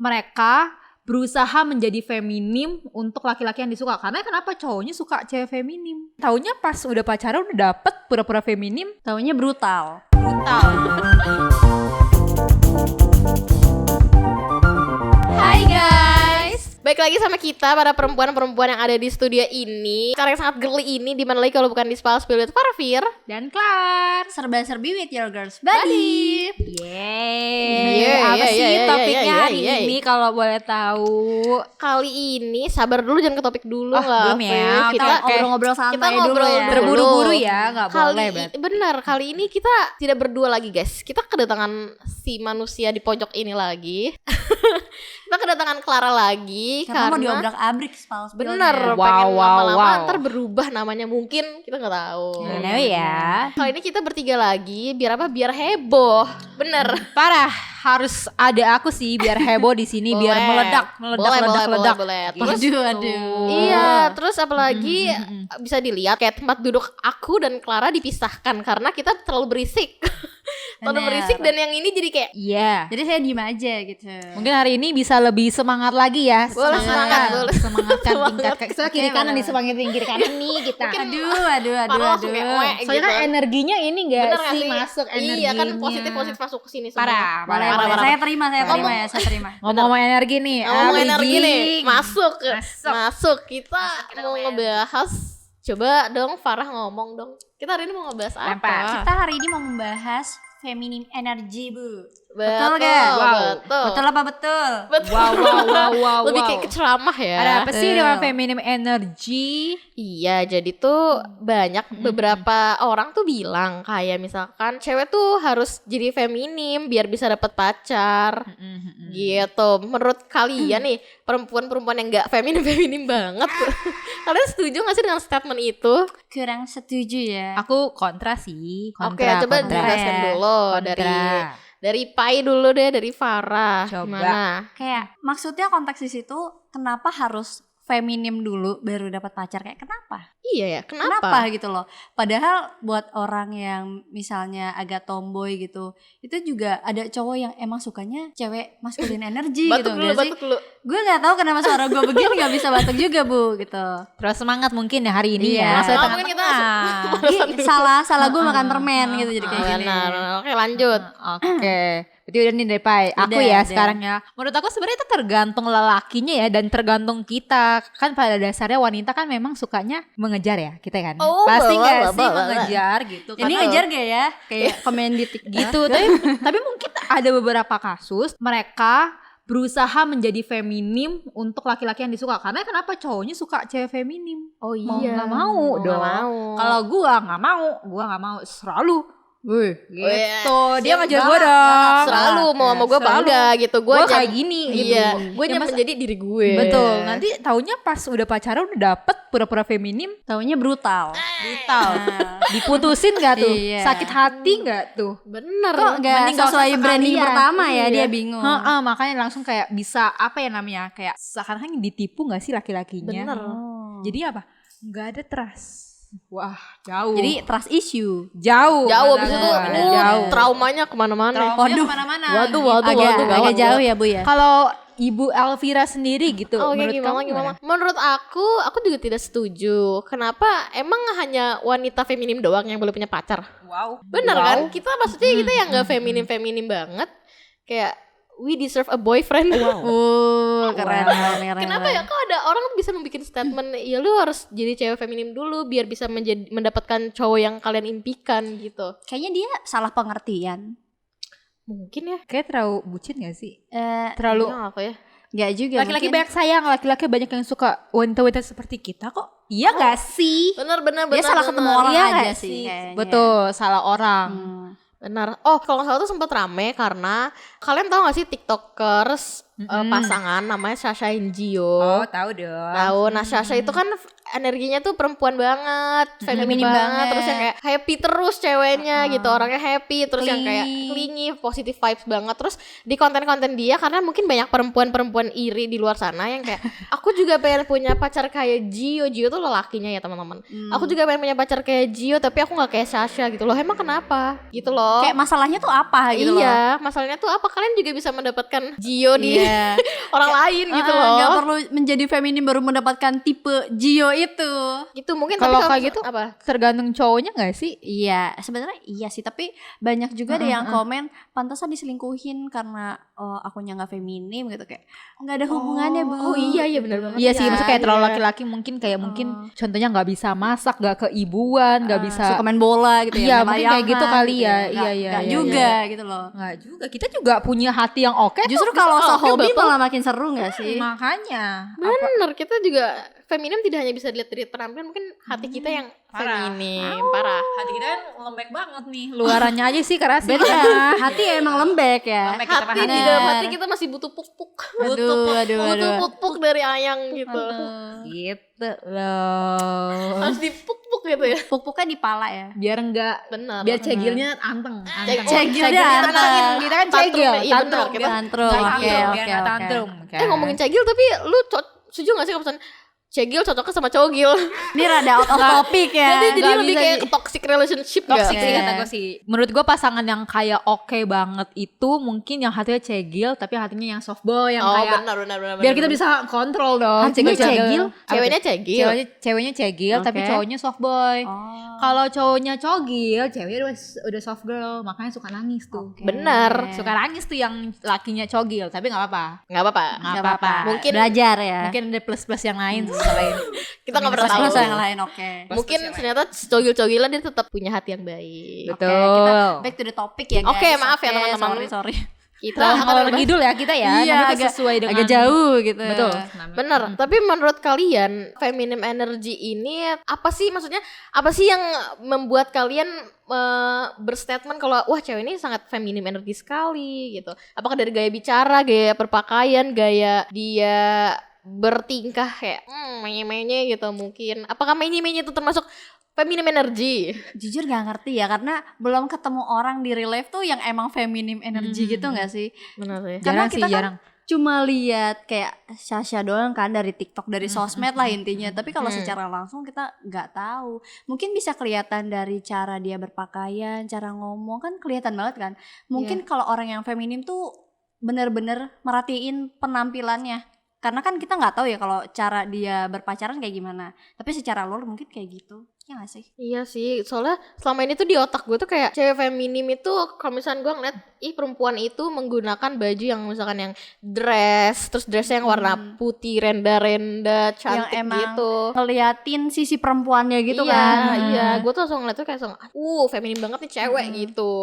mereka berusaha menjadi feminim untuk laki-laki yang disuka. Karena kenapa cowoknya suka cewek feminim? Taunya pas udah pacaran udah dapet pura-pura feminim, Taunya brutal. Hai guys, balik lagi sama kita para perempuan-perempuan yang ada di studio ini. Sekarang yang sangat girly ini dimana lagi kalau bukan di Spill with Parvir dan Klar. Serba-serbi with your girls body. Apa sih topiknya hari ini kalau boleh tahu? Kali ini sabar dulu, jangan ke topik dulu belum ya. Kita ngobrol-ngobrol santai kita ngobrol dulu ya. Terburu-buru ya, nggak boleh. Benar, kali ini kita tidak berdua lagi guys. Kita kedatangan si manusia di pojok ini lagi. Kita kedatangan Clara lagi Karena mau karena diobrak-abrik Spill. bener, pengen lama-lama ntar berubah namanya mungkin, kita nggak tahu. Ya. Kali ini kita bertiga lagi, biar apa? Biar heboh, bener. Parah, harus ada aku sih biar heboh di sini, biar meledak. Boleh. Terus, Aduh. iya, terus apalagi bisa dilihat kayak tempat duduk aku dan Clara dipisahkan karena kita terlalu berisik. Terlalu Bener. berisik dan yang ini jadi kayak Iya. Jadi saya diem aja gitu. Mungkin hari ini bisa lebih semangat lagi ya. Boleh, semangat, boleh. Semangatkan tingkat kita kiri kanan boleh. nih, semangatin kiri kanan nih kita. Aduh. kayak Soalnya kan energinya ini enggak bener sih masuk energinya. Iya kan, positif masuk ke sini semua. Parah. Boleh. Saya terima. Saya terima. Ngomong energi nih. Ngomong energi nih, Abiging. masuk. Kita mau ngebahas. Coba dong Farah ngomong dong. Kita hari ini mau ngebahas apa? Lempar. Kita hari ini mau membahas feminim energy, Bu. Betul gak? Betul. Betul apa betul? Wow. Lebih kayak keceramah ya. Ada apa sih dengan feminim energy? Iya, jadi tuh banyak beberapa orang tuh bilang kayak misalkan cewek tuh harus jadi feminim biar bisa dapat pacar. Gitu. Menurut kalian nih, perempuan-perempuan yang enggak feminim banget, kalian setuju gak sih dengan statement itu? Kurang setuju ya. Aku kontra sih. Oke, coba dijelaskan dulu dari Pai dulu deh, dari Farah. Coba. Gimana? Kayak maksudnya konteks di situ kenapa harus feminim dulu baru dapat pacar, kayak kenapa? Iya ya, Kenapa gitu loh. Padahal buat orang yang misalnya agak tomboy gitu, itu juga ada cowok yang emang sukanya cewek maskulin energi gitu. Batuk dulu. Gue nggak tahu kenapa suara gue begini nggak bisa batuk juga, Bu, gitu. Terus semangat mungkin ya hari ini Iya. ya. Maksudnya Mungkin kita Salah gue makan permen gitu, jadi kayak gini. benar. Oke, lanjut. Oke. Berarti udah nih dari Pai. Aku Udah, ya udah. sekarang ya. Menurut aku sebenarnya itu tergantung lelakinya ya, dan tergantung kita. Kan pada dasarnya wanita kan memang sukanya mengejar ya, kita kan. Oh, Pasti boleh. nggak sih mengejar gitu. Ini Karena ngejar gak ya? Kayak komen di TikTok gitu. tapi mungkin ada beberapa kasus mereka berusaha menjadi feminim untuk laki-laki yang disuka. Karena kenapa cowoknya suka cewek feminim? Oh Mau iya. nggak mau Mau dong. nggak mau. Kalau gua nggak mau selalu. Wih, gitu. Dia Siap ngajar banget, gua dong. Selalu mau sama gue Selalu. bangga gitu. Gue Gua kayak gini gitu. Iya, gue Ya, nyaman masa- menjadi diri gue. Betul. Nanti taunya pas udah pacaran udah dapet pura-pura feminim, taunya brutal. diputusin nggak tuh? Iya. Sakit hati nggak tuh? Bener. Kok gak Mending sesuai gak usah branding sekalian. pertama ya, Iya. dia bingung. Heeh, makanya langsung kayak bisa apa ya namanya, kayak seakan-akan ditipu nggak sih laki-lakinya? Bener. Jadi apa? Nggak ada trust. Wah, jauh. Jadi trust issue. jauh. Abis itu jauh. traumanya kemana-mana. Waduh, kemana-mana. Waduh, Agak gawat. jauh ya, Bu ya. Kalau Ibu Elvira sendiri gitu, Oh, menurut kamu gimana? Menurut aku juga tidak setuju. Kenapa? Emang hanya wanita feminim doang yang boleh punya pacar? Wow. Bener kan? Kita maksudnya kita yang gak feminim banget, kayak we deserve a boyfriend. Keren. Kenapa ya? Kok ada orang bisa membuat statement, ya lu harus jadi cewek feminim dulu biar bisa mendapatkan cowok yang kalian impikan gitu. Kayaknya dia salah pengertian. Mungkin ya. Kayak terlalu bucin gak sih? Terlalu Terlalu apa ya? Gak juga. laki-laki mungkin. banyak sayang, laki-laki banyak yang suka wanita-wanita seperti kita kok. Iya gak sih? Bener. Dia salah ketemu orang Iya aja nggak sih. kayaknya. Betul, salah orang. Benar. Oh, kalau nggak salah tuh sempat rame karena kalian tahu nggak sih tiktokers pasangan namanya Sasha and Gio. Tahu dong. Tahu. Nah, Sasha itu kan energinya tuh perempuan banget, feminim Feminim banget, banget. terus yang kayak happy terus ceweknya gitu, orangnya happy, terus yang kayak clingy, positive vibes banget. Terus di konten-konten dia, karena mungkin banyak perempuan-perempuan iri di luar sana yang kayak aku juga pengen punya pacar kayak Gio tuh lelakinya ya teman-teman. Aku juga pengen punya pacar kayak Gio tapi aku nggak kayak Sasha gitu loh. Emang kenapa? Gitu loh. Kayak masalahnya tuh apa gitu loh. Iya, masalahnya tuh apa? Kalian juga bisa mendapatkan Gio di Iya. orang lain gitu loh. Nggak perlu menjadi feminim baru mendapatkan tipe Gio itu. Gitu mungkin Kalau tapi kayak gitu apa? tergantung cowoknya nggak sih? Iya, sebenarnya iya sih, tapi banyak juga deh yang komen pantasan diselingkuhin karena akunya nggak feminim gitu, kayak nggak ada hubungannya, Bu. Oh iya benar banget. Iya sih, maksudnya kayak terlalu iya. laki-laki mungkin contohnya nggak bisa masak, nggak keibuan, nggak bisa. suka main bola gitu Iya, ya. mungkin kayak gitu kali ya. Nggak- Iya, nggak iya, juga gitu loh. Nggak juga. Kita juga punya hati yang oke. Justru kok. kalau oke, sehobi betul. malah makin seru nggak sih? Makanya. Bener, kita juga feminim tidak hanya bisa dilihat dari penampilan, mungkin hati kita yang Parah. feminim, parah. Hati kita kan lembek banget nih. Luarannya aja sih keras sih. Bener, hati emang lembek ya. Lembek kita Hati di Bener. dalam hati kita masih butuh puk-puk. Butuh puk-puk dari ayang gitu. Gitu loh. Harus dipuk-puk gitu ya. Puk-puknya di pala ya. Biar enggak Benar. biar cegilnya anteng. Cegilnya tenangin. Kita kan Tantrum cegil, ya, iya benar, tantrum. kita Tantrum, Nggak oke, tantrum, biar oke, nggak oke. tantrum. ngomongin cegil tapi lu setuju gak sih kalau misalnya cegil cocoknya sama cogil? Ini rada out of topic ya. Jadi nggak lebih bisa kayak sih. ke toxic relationship Toxic gak? sih Iya. kata gue sih. Menurut gue pasangan yang kayak oke banget itu mungkin yang hatinya cegil tapi hatinya yang soft boy yang Oh kayak benar. biar kita bisa kontrol dong. Hatinya cegil? Ceweknya cegil. Ceweknya cegil tapi Oke. cowoknya soft boy. Oh. Kalau cowoknya cogil, ceweknya udah soft girl, makanya suka nangis tuh. Oke. Benar. Suka nangis tuh yang lakinya cogil, tapi nggak apa-apa. Nggak apa-apa. Nggak Nggak apa-apa. Mungkin- belajar ya. Mungkin ada plus-plus yang lain selain Kita nggak pernah tahu. Plus yang lain, oke. Mungkin ternyata cogil-cogilan dia tetap punya hati yang baik. Betul. Oke, kita back to the topic ya guys. Oke, maaf ya, teman-teman. Sorry. Kita Kalau ngidul ya kita ya, Iya, nanti kita sesuai dengan agak jauh gitu. Betul. bener. Tapi menurut kalian feminim energy ini apa sih, maksudnya apa sih yang membuat kalian berstatement kalau wah cewek ini sangat feminim energi sekali gitu? Apakah dari gaya bicara, gaya berpakaian, gaya dia bertingkah kayak menye-menye gitu mungkin? Apakah menye-menye itu termasuk feminim energy? Jujur gak ngerti ya, karena belum ketemu orang di real life tuh yang emang feminim energy gitu gak sih? Benar ya. Karena Jarang sih, kita kan jarang. cuma lihat kayak Sasha doang kan dari TikTok, dari sosmed lah intinya. Tapi kalau secara langsung kita nggak tahu. Mungkin bisa kelihatan dari cara dia berpakaian, cara ngomong, kan kelihatan banget kan. Mungkin kalau orang yang feminim tuh bener-bener merhatiin penampilannya. Karena kan kita nggak tahu ya kalau cara dia berpacaran kayak gimana. Tapi secara luar mungkin kayak gitu. Ya gak sih? Iya sih, soalnya selama ini tuh di otak gue tuh kayak cewek feminim itu kalau misalnya gue ngeliat perempuan itu menggunakan baju yang misalkan yang dress, terus dressnya yang warna putih renda-renda cantik emang gitu. Ngeliatin sisi perempuannya gitu iya, kan. Iya, gue tuh langsung ngeliat tuh kayak langsung feminim banget nih cewek gitu.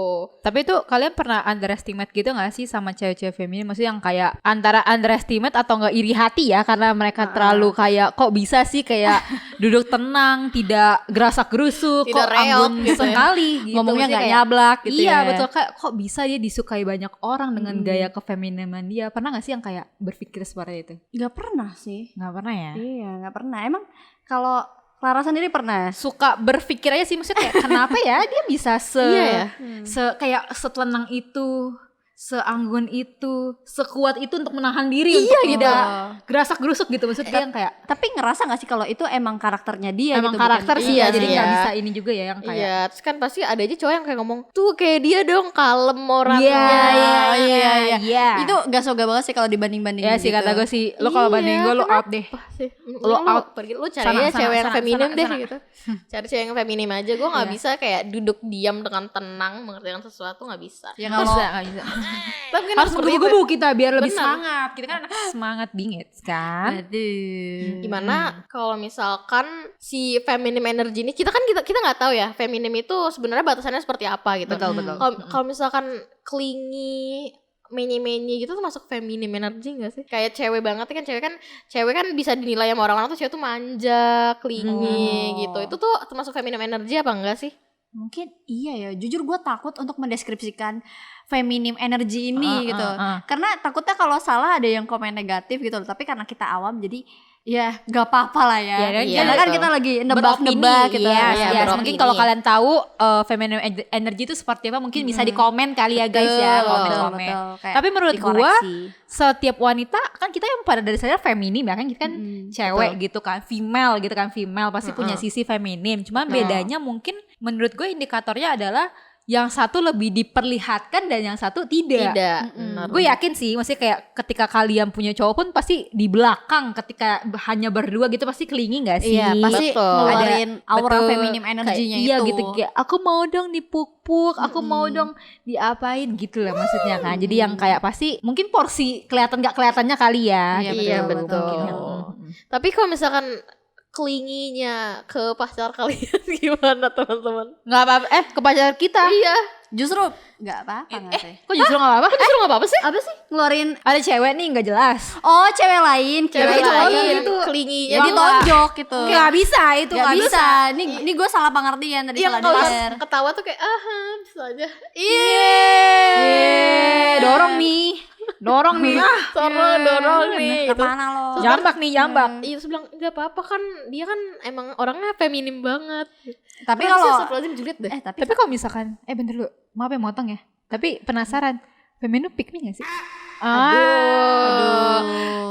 Tapi itu kalian pernah underestimate gitu gak sih sama cewek-cewek feminim? Maksudnya yang kayak antara underestimate atau gak iri hati ya, karena mereka terlalu kayak kok bisa sih kayak duduk tenang, tidak gerasak gerusuk, Tidak kok reot anggun gitu ya. sekali gitu. Ngomongnya Maksudnya nggak kayak, nyablak gitu iya ya. betul, kayak kok bisa dia disukai banyak orang dengan gaya kefeminiman dia. Pernah gak sih yang kayak berpikir seperti itu? Gak pernah sih. Gak pernah ya? Iya, gak pernah. Emang kalau Clara sendiri pernah? Suka berpikir aja sih, maksudnya kayak kenapa ya dia bisa Iya ya. kayak setenang itu, seanggun itu, sekuat itu untuk menahan diri untuk tidak gerasak gerusuk gitu, maksudnya yang kayak Tapi ngerasa gak sih kalau itu emang karakternya dia emang gitu? karakter bukan- sih Iya ya, jadi sih nggak ya. bisa ini juga ya yang kayak Iya, terus kan pasti ada aja cowok yang kayak ngomong tuh kayak dia dong, kalem orangnya. iya. Itu gak soga banget sih kalau dibanding-bandingin ya sih gitu. kata gue sih, lo kalau Iya, bandingin gue lo kenapa out deh. sih? Lo out. pergi, lu cari Sana, aja cewek yang sana, feminim sana, deh sana. gitu. Cari cewek yang feminim aja. Gue nggak Iya. bisa kayak duduk diam dengan tenang mengerjakan sesuatu, nggak bisa. Ya Nggak kalau bisa, nggak bisa. Tapi kan Harus seperti itu. menggebu-gebu kita biar lebih Bener. semangat. Kita kan anak semangat bingit kan. Aduh. Gimana kalau misalkan si feminim energy ini kita nggak tahu ya feminim itu sebenarnya batasannya seperti apa gitu. Betul, betul. Kalau misalkan clingy menye-menye gitu tuh masuk feminim energy gak sih? Kayak cewek banget kan, cewek kan bisa dinilai sama orang-orang tuh cewek tuh manja, clingy gitu. Itu tuh termasuk feminim energy apa enggak sih? Mungkin iya ya. Jujur gue takut untuk mendeskripsikan feminim energy ini gitu. Karena takutnya kalau salah ada yang komen negatif gitu loh. Tapi karena kita awam jadi ya gak apa-apa lah ya. Iya, dan Karena kan betul. kita lagi nebak-nebak gitu. Yes, Iya, yes. beropini. Mungkin kalau kalian tahu feminim energy itu seperti apa, mungkin bisa di komen kali ya guys ya, komen-komen. Kayak Tapi menurut gua dikoreksi. setiap wanita kan kita yang pada dari sadar feminim ya kan, kita kan cewek gitu kan, female pasti punya sisi feminim. Cuma bedanya mungkin menurut gue indikatornya adalah yang satu lebih diperlihatkan dan yang satu tidak. Benar. Gue yakin sih, maksudnya kayak ketika kalian punya cowok pun pasti di belakang ketika hanya berdua gitu pasti clingy gak sih? Iya, pasti Betul. ngeluarin aura Betul. feminim energinya Iya itu. gitu, kayak aku mau dong dipuk-puk, aku mau dong diapain gitu lah maksudnya kan. Jadi yang kayak pasti mungkin porsi kelihatan gak kelihatannya kali ya. Iya, Iya, betul. betul. Tapi kalau misalkan clingy-nya ke pacar kalian gimana teman-teman? Nggak apa-apa, ke pacar kita. Iya. Justru nggak apa-apa nggak sih? Kok justru nggak apa-apa? Justru nggak apa-apa sih? Apa sih? Ngeluarin Ada cewek nih nggak jelas. oh cewek lain, Cewek itu lain itu clingy-nya jadi gitu. tonjok gitu. Nggak bisa itu Nggak bisa. Ini gue salah pengertian tadi Yang salah kalau denger. ketawa tuh kayak bisa aja. Dorong nih. Dorong nih. Seru dorong nih. Gitu. Kemana lo? Jambak nih, jambak. Iya terus bilang nggak apa-apa kan dia kan emang orangnya feminim banget. Tapi Kenapa sih kalau Astagfirullahaladzim Juliet deh. tapi Tapi kalau misalkan, bentar dulu, maaf ya motong ya. Tapi penasaran, feminim pick me gak sih? Aduh.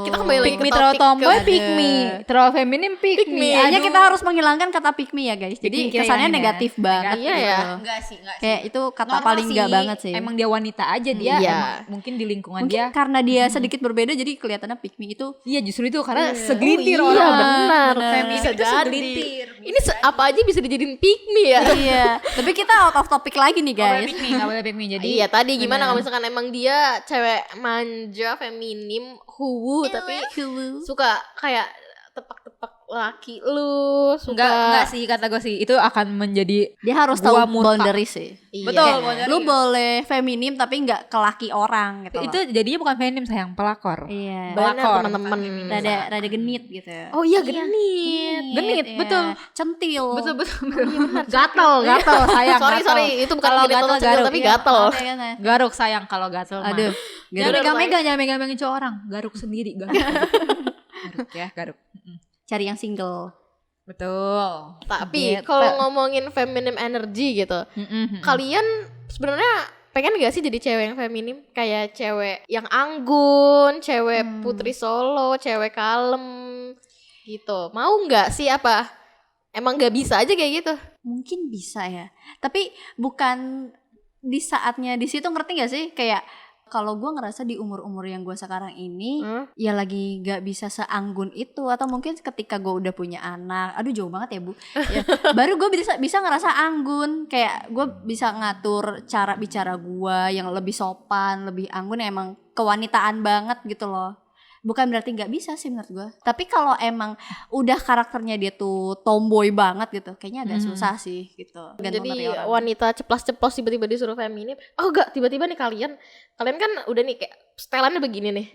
Kita kembali lagi Pick ke me terlalu topik tomboy, ke- pick me. Terlalu feminim, pick me. hanya Aduh. kita harus menghilangkan kata pick me ya guys. Jadi Pick me kita kesannya hilangin ya. negatif banget. Iya gitu. ya. Enggak sih, enggak sih. Kayak itu kata Normal paling enggak banget sih. Emang dia wanita aja dia. Iya. Emang mungkin di lingkungan Mungkin dia. karena dia sedikit berbeda jadi kelihatannya pick me itu Iya justru itu karena segelintir Oh, iya, orang. benar. Feminim Bisa itu jadi. segelintir. Ini apa aja bisa dijadiin pick me ya. iya. Tapi kita out of topic lagi nih Gak boleh guys. pick me, gak boleh pick me. Jadi Iya tadi gimana kalau misalkan emang dia cewek manja, feminim, tapi suka kayak tepak-tepak laki lu, suka enggak sih kata gue sih itu akan menjadi Dia harus tahu Gua murka. boundaries sih. Iya. Betul, Kayak, boundaries. Lu boleh feminim tapi nggak ke laki orang gitu. itu jadinya bukan feminim sayang pelakor. iya. benar Pelakor. teman-teman. Rada genit gitu. Oh iya genit. Genit, iya. betul. Centil. Betul. Gatel sayang. Sorry gatel. itu bukan Kalau genit gatel atau centil, garuk, tapi iya. gatel. Garuk sayang kalau gatel mah. Aduh. Jangan Garuk, megang-megang, jangan megang-megangin cowok orang. Garuk sendiri, garuk. Garuk ya, garuk. Cari yang single. Betul. Tapi Gitu. kalau ngomongin feminim energy gitu, kalian sebenarnya pengen gak sih jadi cewek yang feminim? Kayak cewek yang anggun, cewek putri Solo, cewek kalem gitu. Mau nggak sih apa? Emang nggak bisa aja kayak gitu? Mungkin bisa ya. Tapi bukan di saatnya di situ, ngerti gak sih? Kayak kalau gue ngerasa di umur-umur yang gue sekarang ini ya lagi gak bisa seanggun itu, atau mungkin ketika gue udah punya anak, aduh jauh banget ya bu ya, baru gue bisa ngerasa anggun, kayak gue bisa ngatur cara bicara gue yang lebih sopan, lebih anggun, emang kewanitaan banget gitu loh. Bukan berarti nggak bisa sih menurut gue, tapi kalau emang udah karakternya dia tuh tomboy banget gitu, kayaknya agak susah sih gitu. Gantung Jadi dari orang. wanita ceplas-ceplos tiba-tiba disuruh feminim. Oh enggak, tiba-tiba nih kalian kan udah nih kayak setelannya begini nih.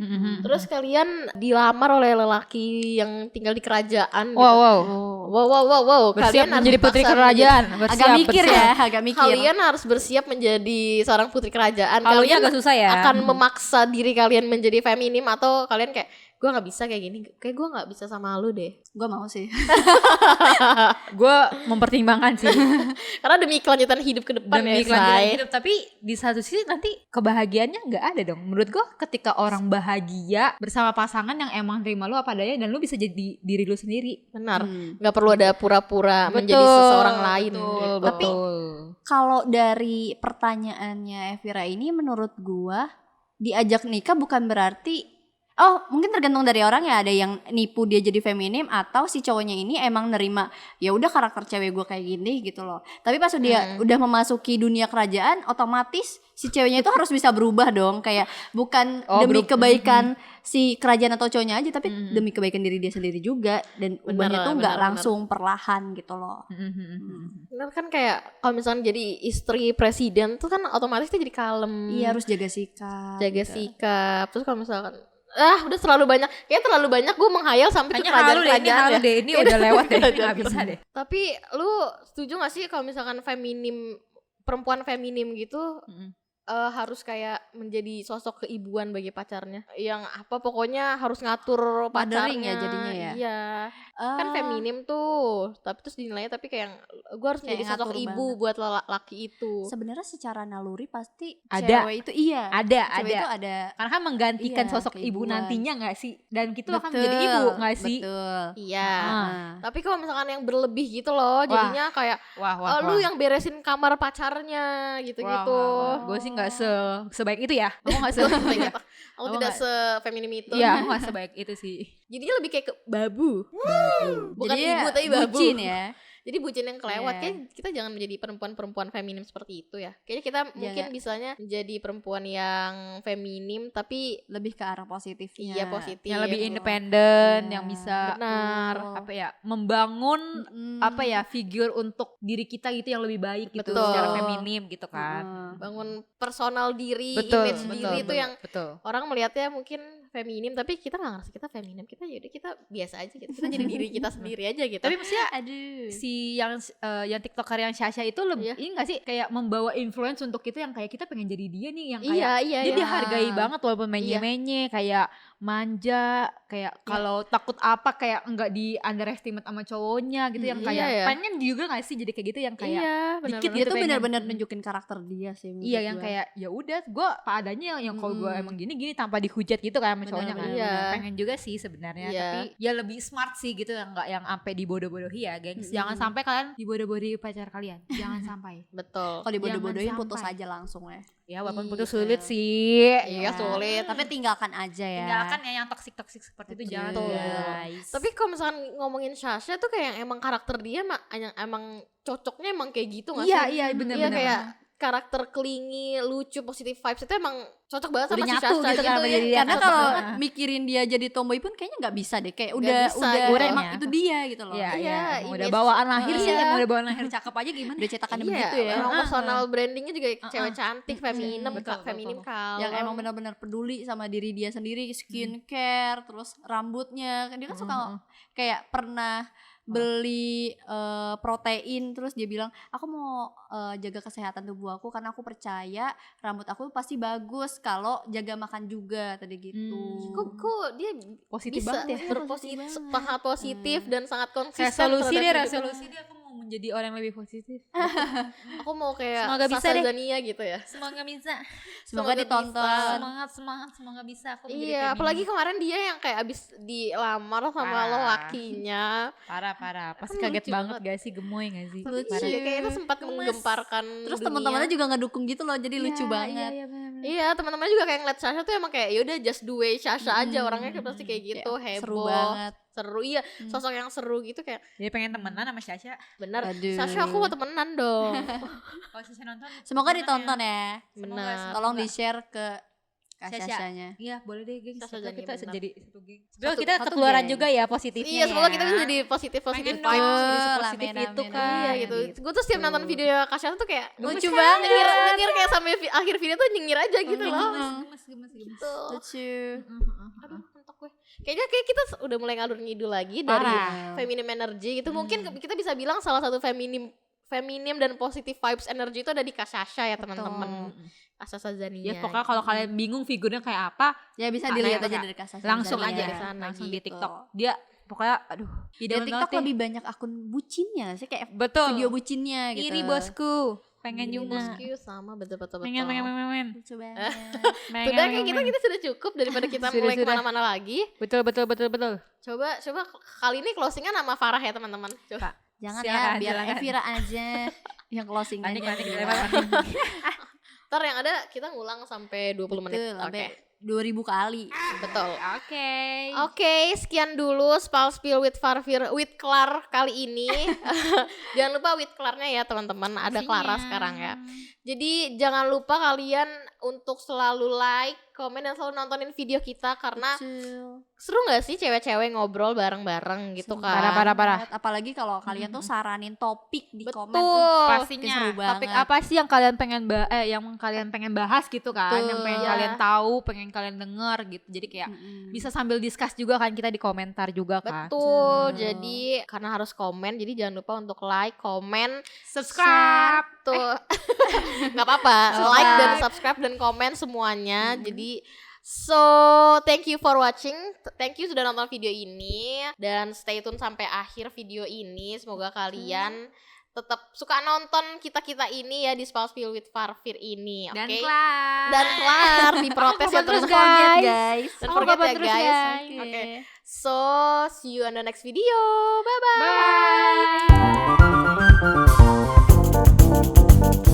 Terus kalian dilamar oleh lelaki yang tinggal di kerajaan gitu. Wow. Bersiap Kalian harus menjadi putri dipaksa kerajaan. agak mikir ya, agak mikir. Kalian harus bersiap menjadi seorang putri kerajaan. Halunya Kalian agak susah ya. akan memaksa diri kalian menjadi feminim, atau kalian kayak gue nggak bisa kayak gini, kayak gue nggak bisa sama lu deh. Gue mau sih. Gue mempertimbangkan sih. Karena demi kelanjutan hidup ke depan Demi ya, kelanjutan Say. hidup. Tapi di satu sisi nanti kebahagiaannya nggak ada dong. Menurut gue ketika orang bahagia bersama pasangan yang emang terima lu apa adanya dan lu bisa jadi diri lu sendiri. Benar, nggak perlu ada pura-pura menjadi Betul, seseorang lain. betul, gitu. Tapi betul. kalau dari pertanyaannya Evira ini, menurut gua diajak nikah bukan berarti, oh mungkin tergantung dari orang ya, ada yang nipu dia jadi feminim, atau si cowoknya ini emang nerima ya udah karakter cewek gua kayak gini gitu loh. Tapi pas dia udah memasuki dunia kerajaan, otomatis si ceweknya itu harus bisa berubah dong, kayak bukan demi kebaikan si kerajaan atau cowoknya aja, tapi demi kebaikan diri dia sendiri juga, dan ubahnya tuh nggak langsung perlahan gitu loh. Benar kan, kayak kalau misalnya jadi istri presiden tuh kan otomatis dia jadi kalem. Iya, harus jaga sikap. Jaga gitu. sikap. Terus kalau misalkan udah terlalu banyak gue menghayal sampai ke Hanya halu deh, ini kerajaan-kerajaan halu ya. deh, ini udah lewat deh, nggak bisa deh. Tapi lu setuju gak sih kalau misalkan perempuan feminim gitu harus kayak menjadi sosok keibuan bagi pacarnya. Yang apa pokoknya harus ngatur Mothering pacarnya. ya jadinya ya? Iya. Kan feminim tuh. Tapi terus dinilainya tapi kayak gue harus Kayak menjadi sosok ngatur ibu banget. buat laki itu. Sebenarnya secara naluri pasti Ada. cewek itu iya. Ada. Cewek itu ada. Karena kan menggantikan Iya, sosok ibu keibuan. nantinya nggak sih? Dan kita akan Betul, menjadi ibu nggak sih? Betul. Iya. Nah. Tapi kalau misalkan yang berlebih gitu loh, jadinya kayak Wah, lu yang beresin kamar pacarnya gitu-gitu. Gue sih nggak sebaik itu ya. Aku nggak Aku tidak sefeminim itu. Iya, aku nggak sebaik itu sih. Jadinya lebih kayak ke babu. Bukan Jadi ibu tapi babu. bucin ya. Jadi bucin yang kelewat. Iya. Kayak kita jangan menjadi perempuan-perempuan feminim seperti itu ya. Kayaknya kita mungkin bisanya menjadi perempuan yang feminim tapi Lebih ke arah positifnya. iya positif. Yang lebih independen, Iya. yang bisa Benar. apa ya, membangun apa ya, figur untuk diri kita gitu yang lebih baik gitu Betul. secara feminim gitu kan. Bangun personal diri, Betul, image betul, diri itu betul, yang betul. orang melihatnya mungkin feminim tapi kita nggak ngerasa kita feminim, kita yaudah kita biasa aja gitu, kita jadi diri kita sendiri aja gitu. Tapi maksudnya Aduh. si yang TikToker yang Sasha itu lebih ini gak sih kayak membawa influence untuk kita yang kayak kita pengen jadi dia nih, yang kayak iya dia iya dihargai banget walaupun menye-menye, kayak manja, kayak kalau takut apa kayak enggak di underestimate sama cowoknya gitu, yang kayak iya. pengen juga gak sih jadi kayak gitu, yang kayak iya dikit benar-benar. Dia gitu tuh pengen. benar-benar nunjukin karakter dia sih. menurut Iya, yang gua. kayak ya udah gue apa adanya, yang kalau gue emang gini tanpa dihujat gitu kan sama cowoknya kan. Iya. Pengen juga sih sebenarnya, Iya. tapi ya lebih smart sih gitu, enggak yang sampai dibodoh-bodohi ya, gengs. Jangan sampai kalian dibodoh-bodohi pacar kalian. Jangan sampai. Betul. Kalau dibodoh-bodohin Jangan putus sampai. aja langsung ya. Ya walaupun Iya. putus sulit sih. Iya sulit. Tapi tinggalkan aja ya. Tinggalkan ya yang toksik-toksik seperti itu, jangan Betul. guys. Tapi kalau misalkan ngomongin Sasha tuh kayak emang karakter dia emang cocoknya emang kayak gitu nggak iya sih? iya Iya benar-benar. kayak karakter clingy, lucu, positive vibes itu emang cocok banget sama Udah si nyatu Sasha gitu kan sama ya. diri dia. Karena Cocok kalau banget. mikirin dia jadi tomboy pun kayaknya nggak bisa deh. Kayak Nggak bisa udah gitu. emang Iya. itu dia gitu loh. Iya, Iya, iya, emang udah image. bawaan lahir sih, Iya. emang udah bawaan lahir cakep aja gimana? Udah cetakan Iya, begitu ya. emang personal brandingnya juga cewek cantik, feminin, betul, feminim betul. kalem. Yang emang benar-benar peduli sama diri dia sendiri, skincare, terus rambutnya. Dia kan suka kayak pernah beli protein, terus dia bilang aku mau jaga kesehatan tubuh aku karena aku percaya rambut aku pasti bagus kalau jaga makan juga tadi gitu. Kok dia Positif bisa banget ya. sangat positif dan sangat konsisten. Resolusi deh, terhadap hidup. resolusi deh, aku mau menjadi orang yang lebih positif. Aku mau kayak Semoga bisa Sasha deh. Zania gitu ya. Semoga bisa. Semoga ditonton. Semoga bisa aku menjadi Iya, feminim. apalagi kemarin dia yang kayak abis dilamar sama Parah. lelakinya. Parah. Pasti Kan kaget lucu banget banget. gak sih, gemoy gak sih? Lucu. Parah. Iya, kayak itu sempat Gemes. menggemparkan Terus dunia. teman-temannya juga ngedukung gitu loh, jadi lucu banget. Iya, bener-bener. Iya, teman-teman juga kayak ngeliat Sasha tuh emang kayak yaudah just the way Sasha aja, orangnya kayak pasti kayak gitu, Kayak heboh. seru banget. Seru, iya, sosok yang seru gitu kayak Jadi pengen temenan sama Sasha. bener. Aduh. Sasha aku mau temenan dong. Kalau Sasha nonton, Semoga temenan ditonton ya. Benar. Tolong di-share ke Kak Sasha. Sashanya. Iya, boleh deh, gengs. Sasha Kita Zania, benar. jadi satu geng. Semoga kita satu ketularan geng. juga ya positifnya. Iya, semoga ya. kita bisa jadi positif Pengen vibes. dong jadi Betul, sepositif amin, itu amin, kan. Iya gitu. Gue tuh setiap nonton video Kasha tuh kayak Lucu gemes banget. Nyengir kayak sampai akhir video tuh nyengir aja gitu loh. Gemes. Tuh. Lucu. Aduh, mentok gue. Kayaknya kita udah mulai ngalur ngidul lagi dari Parah. feminim energy gitu. Mungkin kita bisa bilang salah satu feminim dan positive vibes energy itu ada di Kak Sasha ya teman-teman. Kak Sasha Zania. Ya pokoknya kalau kalian bingung figurnya kayak apa, Ya bisa Ah, dilihat nah, aja itu, dari Kak Sasha. langsung Zania. aja di sana langsung di gitu. TikTok. Dia pokoknya aduh, Di idola TikTok banget deh. lebih banyak akun bucinnya sih, kayak Betul. video bucinnya gitu. Iri bosku. Pengen Ini juga. bosku sama betul. Pengen. Lucu banget. Sudah kayak kita sudah cukup daripada kita Sudah, mulai sudah. kemana-mana lagi. Betul. Coba kali ini closingan sama Farah ya teman-teman. Coba. Jangan Silakan, ya, biar silakan. Evira aja yang closing Panik. aja. Ntar yang ada kita ngulang sampai 20 menit. Betul, Oke. sampai 2000 kali. Betul. Oke. Oke, sekian dulu Spill with Farfir with Klar kali ini. Jangan lupa with Klarnya ya teman-teman. Ada Clara sekarang ya. Jadi jangan lupa kalian untuk selalu like, komen, dan selalu nontonin video kita karena Betul. seru gak sih cewek-cewek ngobrol bareng-bareng gitu kan. Parah. Apalagi kalau kalian tuh saranin topik di komen. Betul. Pastinya seru topik banget. apa sih yang kalian pengen bahas gitu kan, Betul. yang pengen Iya. kalian tahu, pengen kalian denger gitu. Jadi kayak bisa sambil discuss juga kan kita di komentar juga kan. Betul. Jadi karena harus komen, jadi jangan lupa untuk like, komen, Subscribe. tuh. Nggak apa-apa, Subscribe. like dan subscribe dan komen semuanya. Jadi so thank you for watching. Thank you sudah nonton video ini, dan stay tune sampai akhir video ini. Semoga kalian tetap suka nonton kita ini ya di Spouse Feel with Farfir ini. Oke. Dan kelar. Dan kelar diprotes ya Terus terus guys. Don't Oh, forget kapan ya terus, guys. guys. Oke. So see you on the next video. Bye bye. Bye.